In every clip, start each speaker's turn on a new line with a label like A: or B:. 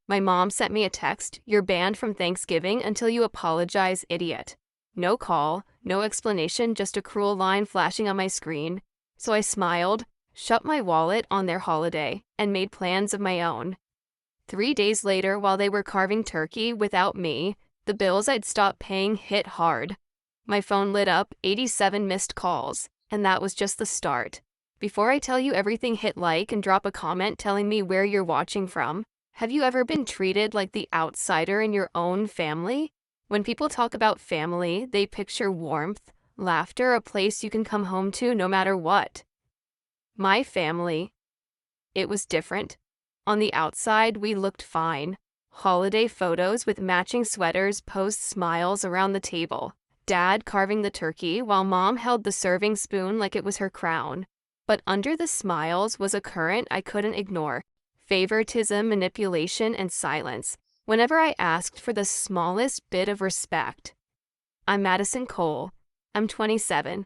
A: My mom sent me a text, "You're banned from Thanksgiving until you apologize, idiot." No call, no explanation, just a cruel line flashing on my screen. So I smiled, shut my wallet on their holiday, and made plans of my own. 3 days later, while they were carving turkey without me, the bills I'd stopped paying hit hard. My phone lit up, 87 missed calls, and that was just the start. Before I tell you everything, hit like and drop a comment telling me where you're watching from. Have you ever been treated like the outsider in your own family? When people talk about family, they picture warmth, laughter, a place you can come home to no matter what. My family, it was different. On the outside, we looked fine. Holiday photos with matching sweaters posed smiles around the table. Dad carving the turkey while Mom held the serving spoon like it was her crown. But under the smiles was a current I couldn't ignore. Favoritism, manipulation, and silence. Whenever I asked for the smallest bit of respect. I'm Madison Cole. I'm 27.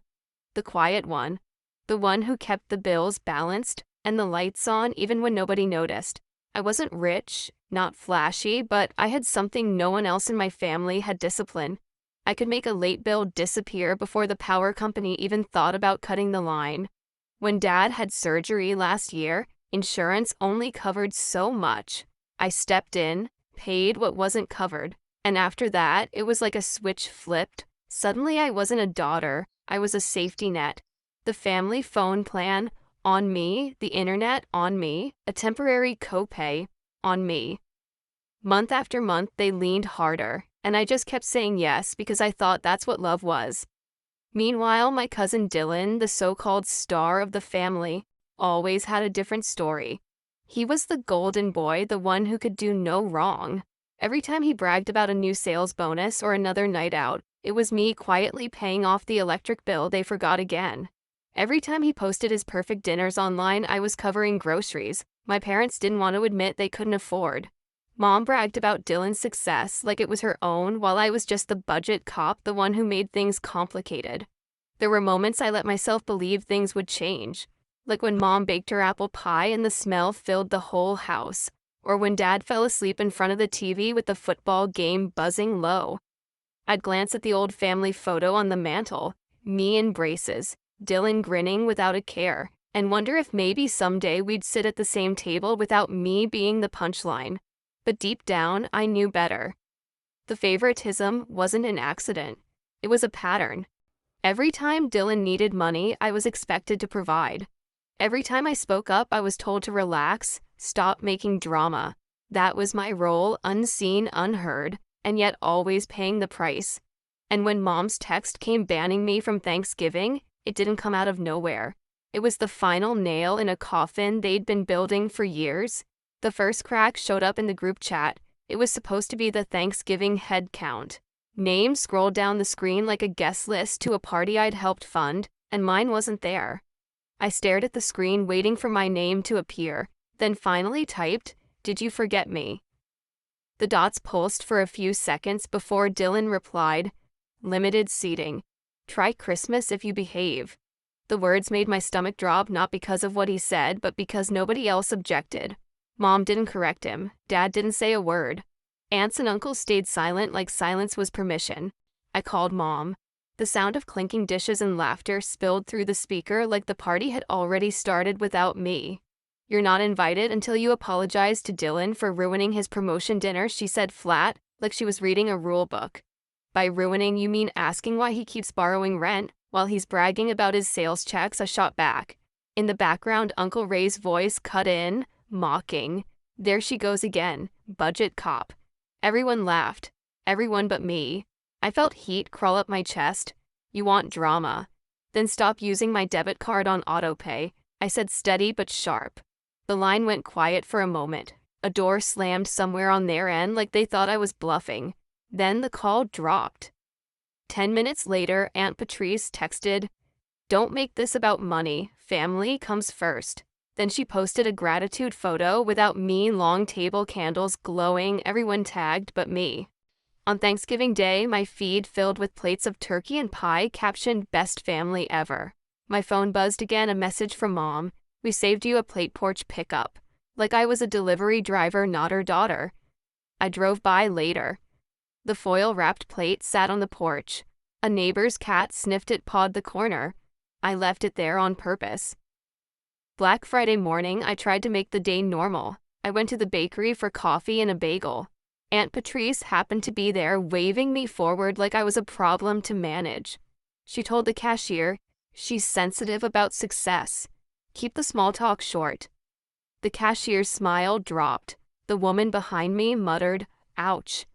A: The quiet one. The one who kept the bills balanced and the lights on even when nobody noticed. I wasn't rich, not flashy, but I had something no one else in my family had: discipline. I could make a late bill disappear before the power company even thought about cutting the line. When Dad had surgery last year, insurance only covered so much. I stepped in, paid what wasn't covered, and after that, it was like a switch flipped. Suddenly I wasn't a daughter, I was a safety net. The family phone plan, on me, the internet, on me, a temporary copay, on me. Month after month, they leaned harder, and I just kept saying yes because I thought that's what love was. Meanwhile, my cousin Dylan, the so-called star of the family, always had a different story. He was the golden boy, the one who could do no wrong. Every time he bragged about a new sales bonus or another night out, it was me quietly paying off the electric bill they forgot again. Every time he posted his perfect dinners online, I was covering groceries my parents didn't want to admit they couldn't afford. Mom bragged about Dylan's success like it was her own, while I was just the budget cop, the one who made things complicated. There were moments I let myself believe things would change, like when Mom baked her apple pie and the smell filled the whole house, or when Dad fell asleep in front of the TV with the football game buzzing low. I'd glance at the old family photo on the mantle, me in braces, Dylan grinning without a care, and wonder if maybe someday we'd sit at the same table without me being the punchline. But deep down, I knew better. The favoritism wasn't an accident. It was a pattern. Every time Dylan needed money, I was expected to provide. Every time I spoke up, I was told to relax, stop making drama. That was my role, unseen, unheard, and yet always paying the price. And when Mom's text came banning me from Thanksgiving, it didn't come out of nowhere. It was the final nail in a coffin they'd been building for years. The first crack showed up in the group chat. It was supposed to be the Thanksgiving head count. Names scrolled down the screen like a guest list to a party I'd helped fund, and mine wasn't there. I stared at the screen waiting for my name to appear, then finally typed, "Did you forget me?" The dots pulsed for a few seconds before Dylan replied, "Limited seating. Try Christmas if you behave." The words made my stomach drop, not because of what he said, but because nobody else objected. Mom didn't correct him. Dad didn't say a word. Aunts and uncles stayed silent like silence was permission. I called Mom. The sound of clinking dishes and laughter spilled through the speaker like the party had already started without me. "You're not invited until you apologize to Dylan for ruining his promotion dinner," she said flat, like she was reading a rule book. "By ruining, you mean asking why he keeps borrowing rent while he's bragging about his sales checks," I shot back. In the background, Uncle Ray's voice cut in, mocking. "There she goes again, budget cop." Everyone laughed. Everyone but me. I felt heat crawl up my chest. "You want drama? Then stop using my debit card on autopay," I said, steady but sharp. The line went quiet for a moment. A door slammed somewhere on their end like they thought I was bluffing. Then the call dropped. 10 minutes later, Aunt Patrice texted, "Don't make this about money. Family comes first." Then she posted a gratitude photo without me, long table candles glowing, everyone tagged but me. On Thanksgiving Day, my feed filled with plates of turkey and pie captioned "Best family ever." My phone buzzed again, a message from Mom. "We saved you a plate porch pickup." Like I was a delivery driver, not her daughter. I drove by later. The foil-wrapped plate sat on the porch. A neighbor's cat sniffed it, pawed the corner. I left it there on purpose. Black Friday morning, I tried to make the day normal. I went to the bakery for coffee and a bagel. Aunt Patrice happened to be there, waving me forward like I was a problem to manage. She told the cashier, "She's sensitive about success. Keep the small talk short." The cashier's smile dropped. The woman behind me muttered, "Ouch."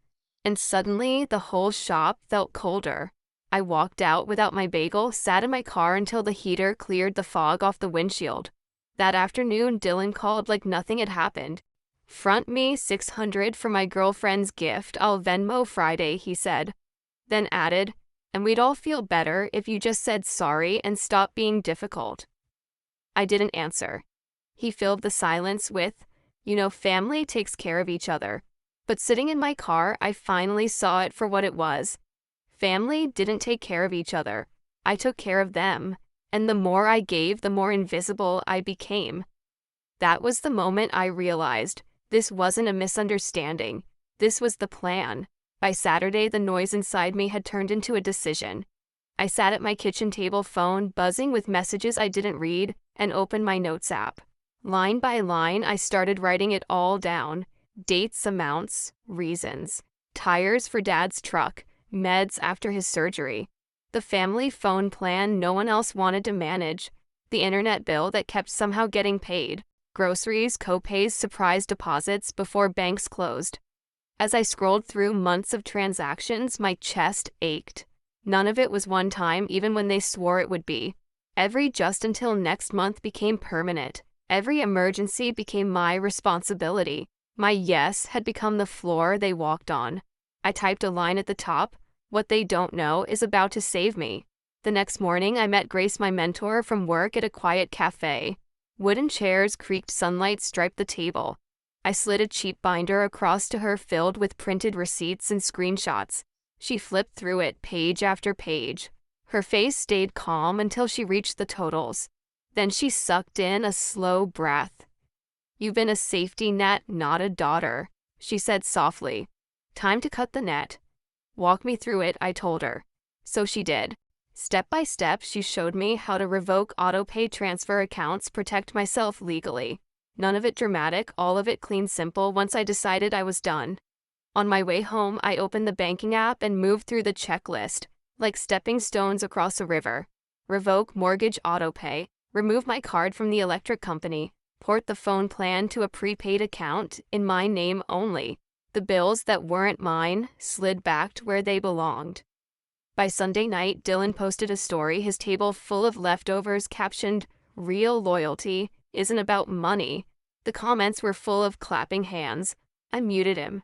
A: And suddenly, the whole shop felt colder. I walked out without my bagel, sat in my car until the heater cleared the fog off the windshield. That afternoon, Dylan called like nothing had happened. "Front me $600 for my girlfriend's gift. I'll Venmo Friday," he said. Then added, "And we'd all feel better if you just said sorry and stopped being difficult." I didn't answer. He filled the silence with, "Family takes care of each other." But sitting in my car, I finally saw it for what it was. Family didn't take care of each other. I took care of them. And the more I gave, the more invisible I became. That was the moment I realized this wasn't a misunderstanding. This was the plan. By Saturday, the noise inside me had turned into a decision. I sat at my kitchen table, phone buzzing with messages I didn't read, and opened my notes app. Line by line, I started writing it all down. Dates, amounts, reasons. Tires for Dad's truck. Meds after his surgery. The family phone plan no one else wanted to manage. The internet bill that kept somehow getting paid. Groceries, co-pays, surprise deposits before banks closed. As I scrolled through months of transactions, my chest ached. None of it was one time, even when they swore it would be. Every just until next month became permanent. Every emergency became my responsibility. My yes had become the floor they walked on. I typed a line at the top, "What they don't know is about to save me." The next morning, I met Grace, my mentor, from work at a quiet cafe. Wooden chairs creaked, sunlight striped the table. I slid a cheap binder across to her filled with printed receipts and screenshots. She flipped through it, page after page. Her face stayed calm until she reached the totals. Then she sucked in a slow breath. "You've been a safety net, not a daughter," she said softly. "Time to cut the net." "Walk me through it," I told her. So she did. Step by step, she showed me how to revoke auto-pay transfer accounts, protect myself legally. None of it dramatic, all of it clean, simple once I decided I was done. On my way home, I opened the banking app and moved through the checklist, like stepping stones across a river. Revoke mortgage auto-pay, remove my card from the electric company, port the phone plan to a prepaid account in my name only. The bills that weren't mine slid back to where they belonged. By Sunday night, Dylan posted a story, his table full of leftovers, captioned, "Real loyalty isn't about money." The comments were full of clapping hands. I muted him.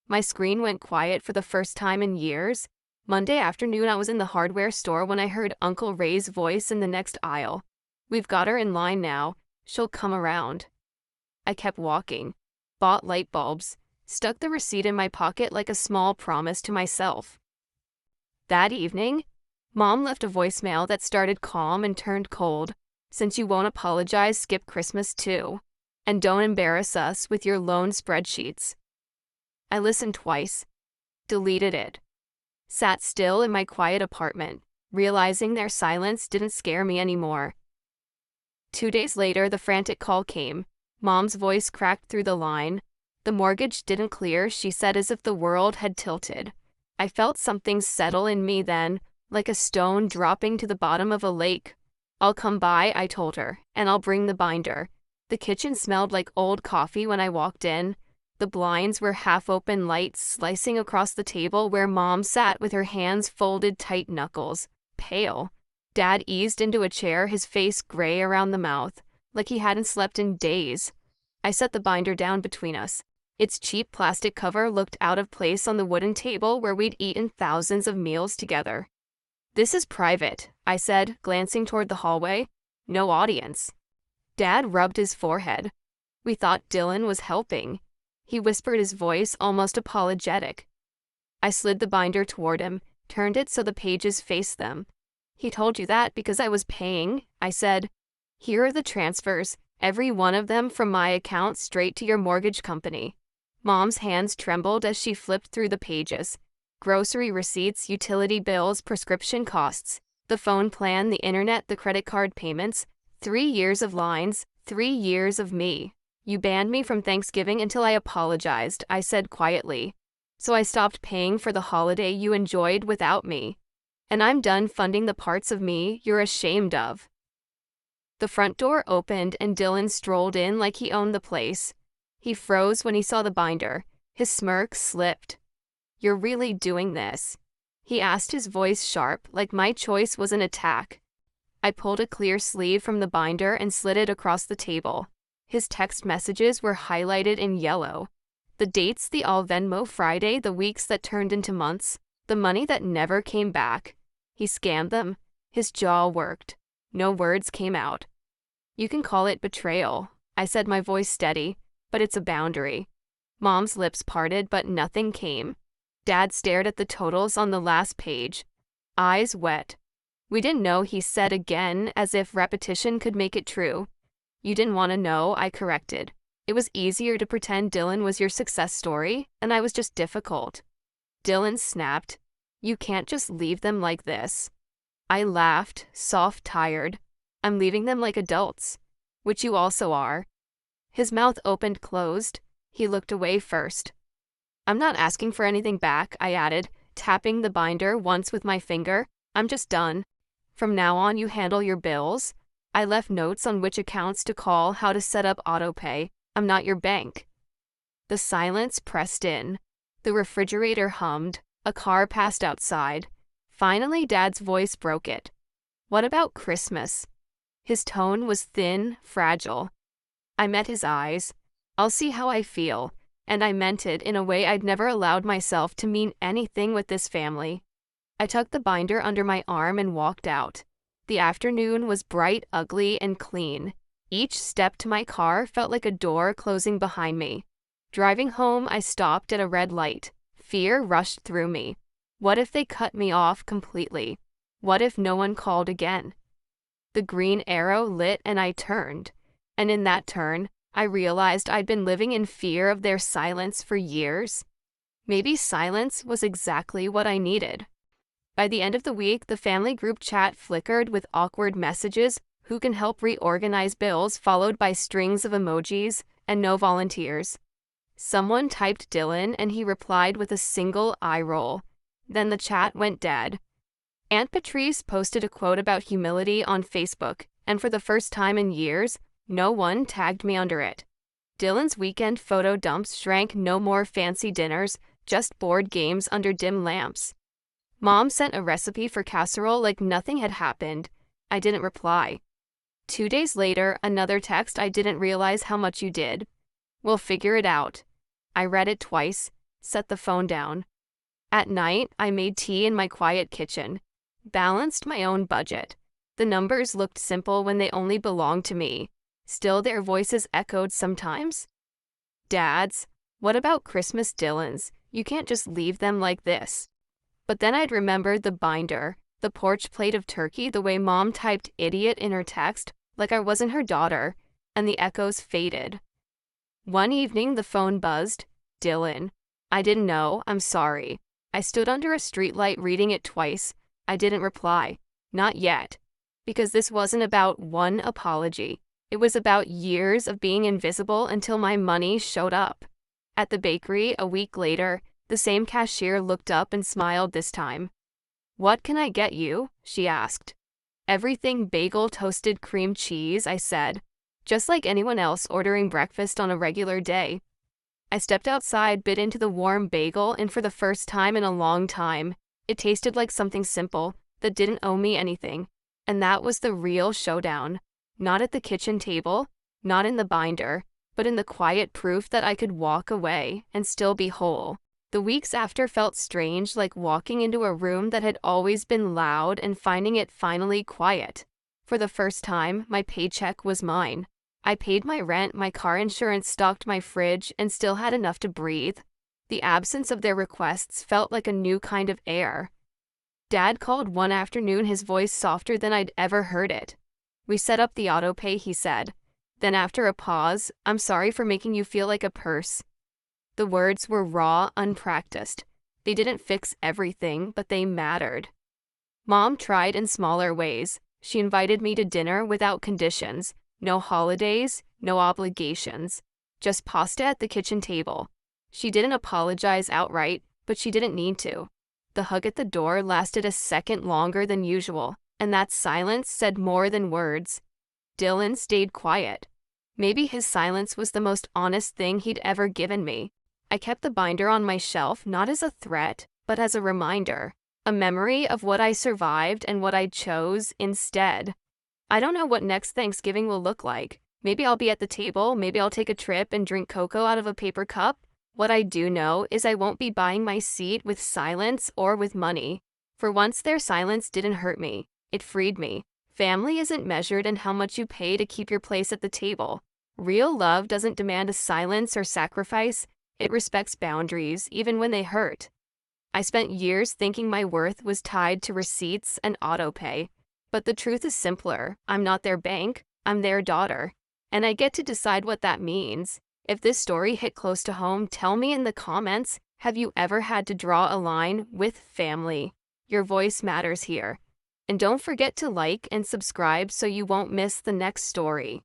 A: My screen went quiet for the first time in years. Monday afternoon, I was in the hardware store when I heard Uncle Ray's voice in the next aisle. "We've got her in line now. She'll come around." I kept walking. Bought light bulbs. Stuck the receipt in my pocket like a small promise to myself. That evening, Mom left a voicemail that started calm and turned cold. "Since you won't apologize, skip Christmas too. And don't embarrass us with your loan spreadsheets." I listened twice. Deleted it. Sat still in my quiet apartment, realizing their silence didn't scare me anymore. 2 days later, the frantic call came. Mom's voice cracked through the line. "The mortgage didn't clear," she said, as if the world had tilted. I felt something settle in me then, like a stone dropping to the bottom of a lake. "I'll come by," I told her, "and I'll bring the binder." The kitchen smelled like old coffee when I walked in. The blinds were half open, light slicing across the table where Mom sat with her hands folded, tight knuckles, pale. Dad eased into a chair, his face gray around the mouth, like he hadn't slept in days. I set the binder down between us. Its cheap plastic cover looked out of place on the wooden table where we'd eaten thousands of meals together. "This is private," I said, glancing toward the hallway. "No audience." Dad rubbed his forehead. "We thought Dylan was helping." He whispered, his voice almost apologetic. I slid the binder toward him, turned it so the pages faced them. "He told you that because I was paying," I said. "Here are the transfers, every one of them from my account straight to your mortgage company." Mom's hands trembled as she flipped through the pages. Grocery receipts, utility bills, prescription costs, the phone plan, the internet, the credit card payments, 3 years of lines, 3 years of me. You banned me from Thanksgiving until I apologized, I said quietly. So I stopped paying for the holiday you enjoyed without me. And I'm done funding the parts of me you're ashamed of. The front door opened and Dylan strolled in like he owned the place. He froze when he saw the binder. His smirk slipped. "You're really doing this?" he asked, his voice sharp, like my choice was an attack. I pulled a clear sleeve from the binder and slid it across the table. His text messages were highlighted in yellow. The dates, the all Venmo Friday, the weeks that turned into months, the money that never came back. He scanned them. His jaw worked. No words came out. "You can call it betrayal," I said, my voice steady, "but it's a boundary." Mom's lips parted, but nothing came. Dad stared at the totals on the last page, eyes wet. "We didn't know," he said again, as if repetition could make it true. "You didn't want to know," I corrected. "It was easier to pretend Dylan was your success story, and I was just difficult." Dylan snapped, "You can't just leave them like this." I laughed, soft, tired. "I'm leaving them like adults, which you also are." His mouth opened, closed. He looked away first. "I'm not asking for anything back," I added, tapping the binder once with my finger. "I'm just done. From now on, you handle your bills." I left notes on which accounts to call, how to set up autopay. "I'm not your bank." The silence pressed in. The refrigerator hummed. A car passed outside. Finally, Dad's voice broke it. "What about Christmas?" His tone was thin, fragile. I met his eyes. "I'll see how I feel." And I meant it in a way I'd never allowed myself to mean anything with this family. I tucked the binder under my arm and walked out. The afternoon was bright, ugly, and clean. Each step to my car felt like a door closing behind me. Driving home, I stopped at a red light. Fear rushed through me. What if they cut me off completely? What if no one called again? The green arrow lit and I turned. And in that turn, I realized I'd been living in fear of their silence for years. Maybe silence was exactly what I needed. By the end of the week, the family group chat flickered with awkward messages, "Who can help reorganize bills?" followed by strings of emojis, and no volunteers. Someone typed Dylan and he replied with a single eye roll. Then the chat went dead. Aunt Patrice posted a quote about humility on Facebook, and for the first time in years, no one tagged me under it. Dylan's weekend photo dumps shrank. No more fancy dinners, just board games under dim lamps. Mom sent a recipe for casserole like nothing had happened. I didn't reply. 2 days later, another text. "I didn't realize how much you did. We'll figure it out." I read it twice, set the phone down. At night, I made tea in my quiet kitchen. Balanced my own budget. The numbers looked simple when they only belonged to me. Still, their voices echoed sometimes. "Dad's, what about Christmas?" "Dylan's, you can't just leave them like this." But then I'd remembered the binder, the porch plate of turkey, the way Mom typed "idiot" in her text, like I wasn't her daughter, and the echoes faded. One evening, the phone buzzed. "Dylan." I didn't know. "I'm sorry." I stood under a streetlight reading it twice. I didn't reply. Not yet. Because this wasn't about one apology. It was about years of being invisible until my money showed up. At the bakery, a week later, the same cashier looked up and smiled this time. "What can I get you?" she asked. "Everything bagel, toasted cream cheese," I said, just like anyone else ordering breakfast on a regular day. I stepped outside, bit into the warm bagel, and for the first time in a long time, it tasted like something simple that didn't owe me anything. And that was the real showdown. Not at the kitchen table, not in the binder, but in the quiet proof that I could walk away and still be whole. The weeks after felt strange, like walking into a room that had always been loud and finding it finally quiet. For the first time, my paycheck was mine. I paid my rent, my car insurance, stocked my fridge, and still had enough to breathe. The absence of their requests felt like a new kind of air. Dad called one afternoon, his voice softer than I'd ever heard it. "We set up the autopay," he said. Then after a pause, "I'm sorry for making you feel like a purse." The words were raw, unpracticed. They didn't fix everything, but they mattered. Mom tried in smaller ways. She invited me to dinner without conditions. No holidays, no obligations. Just pasta at the kitchen table. She didn't apologize outright, but she didn't need to. The hug at the door lasted a second longer than usual, and that silence said more than words. Dylan stayed quiet. Maybe his silence was the most honest thing he'd ever given me. I kept the binder on my shelf not as a threat, but as a reminder. A memory of what I survived and what I chose instead. I don't know what next Thanksgiving will look like. Maybe I'll be at the table, maybe I'll take a trip and drink cocoa out of a paper cup. What I do know is I won't be buying my seat with silence or with money. For once, their silence didn't hurt me. It freed me. Family isn't measured in how much you pay to keep your place at the table. Real love doesn't demand a silence or sacrifice. It respects boundaries, even when they hurt. I spent years thinking my worth was tied to receipts and autopay. But the truth is simpler. I'm not their bank. I'm their daughter. And I get to decide what that means. If this story hit close to home, tell me in the comments, have you ever had to draw a line with family? Your voice matters here. And don't forget to like and subscribe so you won't miss the next story.